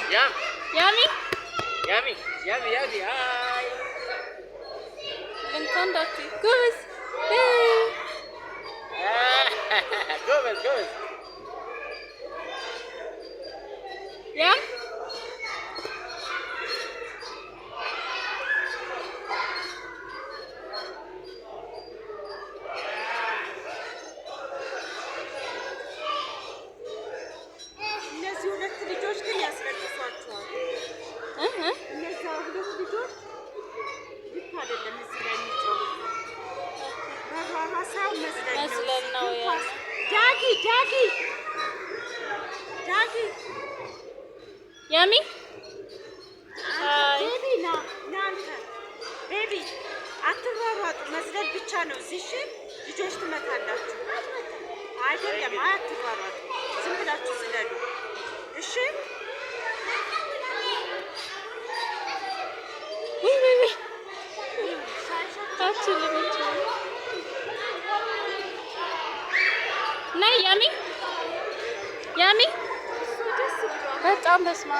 Yum. Yummy? Yummy. Yummy. Yummy. Hi. Conduct. Goose. Hey. Goes. Goes. Yum? እነዚህ ሁለት ልጆች ግን ያስረግሷቸዋል። እነዛ ሁለት ልጆች ልክ አይደለም እዚህ ላይ የሚጫወቱት። በሀሳብ መስለን ነው ያለ። ዳጊ ያሚ ቤቢ ና አንተ ቤቢ አትሯሯጡ፣ መዝለል ብቻ ነው እዚህ። እሺ ልጆች ትመታላችሁ። አይደለም አትሯሯጡ፣ ዝም ብላችሁ ዝለሉ። እሺ ነይ ያሚ በጣም በስማ